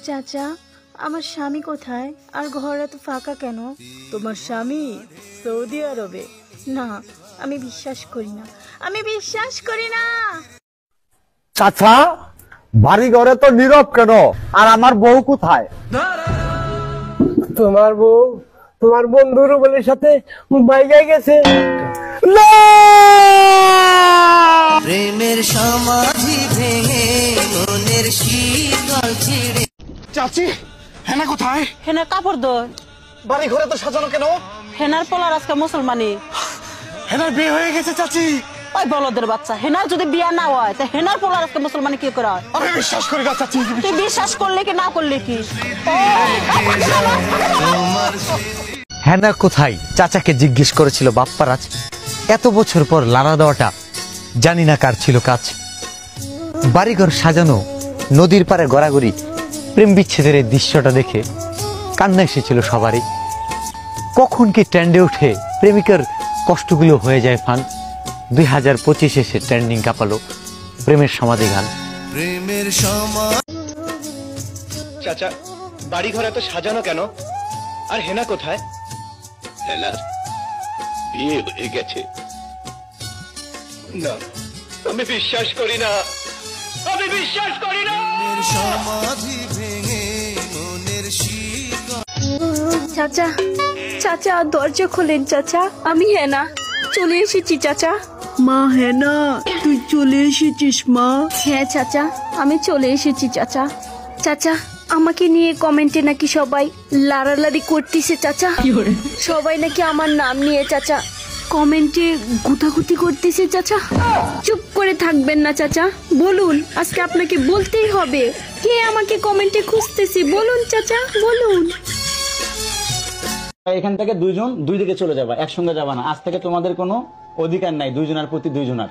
চাচা, আমার স্বামী কোথায়? আর ঘর এত ফাঁকা কেন? তোমার স্বামী সৌদি আরবে। না, আমি বিশ্বাস করি না, আমি বিশ্বাস করি না। চাচা, বাড়ি ঘরে তো নীরব কেন? আর আমার বউ কোথায়? তোমার বউ তোমার বন্ধু রুবেলের সাথে বাইরে গেছে। প্রেমের সমাধি ভেঙে মনের শীতল ছিড়ে। চাচি, হেনা কোথায়? হেনার কাপড় দো। বাড়ি ঘরে তো সাজানো কেন? হেনার পোলার আজকে মুসলমানি। হেনার বিয়ে হয়ে গেছে চাচি। ওই বলদের বাচ্চা, হেনার যদি বিয়া না হয় তা হেনার পোলার আজকে মুসলমানি কি করে হয়? আমি বিশ্বাস করি না চাচি। তুই বিশ্বাস করলে কি না করলে কি? হেনা কোথায় চাচাকে জিজ্ঞেস করেছিল বাপ্পারাজ। এত বছর পর লাড়া দেওয়াটা জানি না কার ছিল কাজ। বাড়িঘর সাজানো, নদীর পারে গড়াগড়ি, প্রেম বিচ্ছেদের এই দৃশ্যটা দেখে কান্না এসেছিল সবারই। কখন কি ট্রেন্ডে উঠে প্রেমিকার কষ্টগুলো হয়ে যায় ফান। 2025 এসে ট্রেন্ডিং কাঁপালো প্রেমের সমাধি গান। প্রেমের সমাধি। চাচা, বাড়ি ঘর এত সাজানো কেন? আর হেনা কোথায়? হেনার বিয়ে হয়ে গেছে। না, আমি বিশ্বাস করি না, আমি বিশ্বাস করি না। সমাধি ভেঙে মনের শীতল। চাচা, চাচা দরজা খোলেন চাচা, আমি হেনা চলে এসেছি চাচা। মা হেনা, তুই চলে এসেছিস মা? হ্যাঁ চাচা, আমি চলে এসেছি চাচা। চাচা, আমাকে নিয়ে কমেন্টে নাকি সবাই লাড়ালাড়ি করতেছে চাচা। সবাই নাকি আমার নাম নিয়ে চাচা কমেন্টে গুতাগুতি করতেছে চাচা। চুপ করে থাকবেন না চাচা, বলুন, আজকে আপনাকে বলতেই হবে কে আমাকে কমেন্টে খুঁজতেছে। বলুন চাচা, বলুন। এখান থেকে দুইজন দুই দিকে চলে যাবা, একসঙ্গে যাবা না। আজ থেকে তোমাদের কোনো অধিকার নাই দুইজনের প্রতি দুইজনার।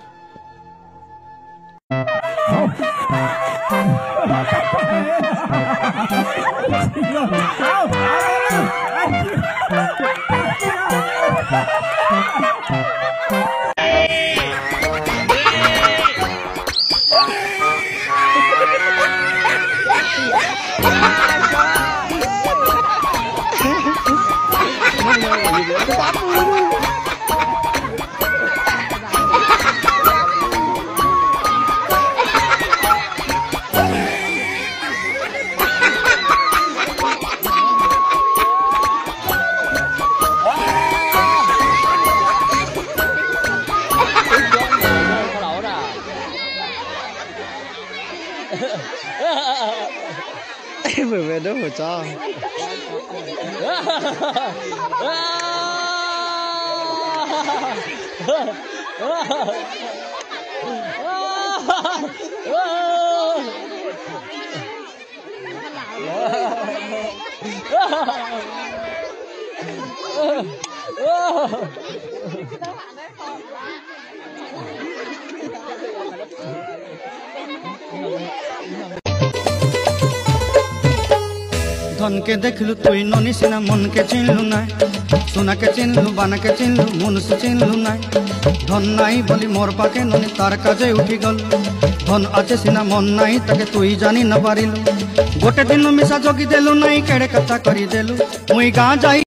về đó mà cho ধনকে দেখলু তুই ননিস না, মনকে চিনলু নাই। সোনাকে চিনলু, বানাকে চিনলু, মনুষ চিনলু নাই। ধন নাই বলি মোর পাকে ননি তার কাজে উঠি গল। ধন আছে সিনা মন নাই, তাকে তুই জানি না পারিলু। গোটে দিন মিশা জগি দেলু নাই, কেড়ে কথা করি দেলু। মুই গাঁ যাই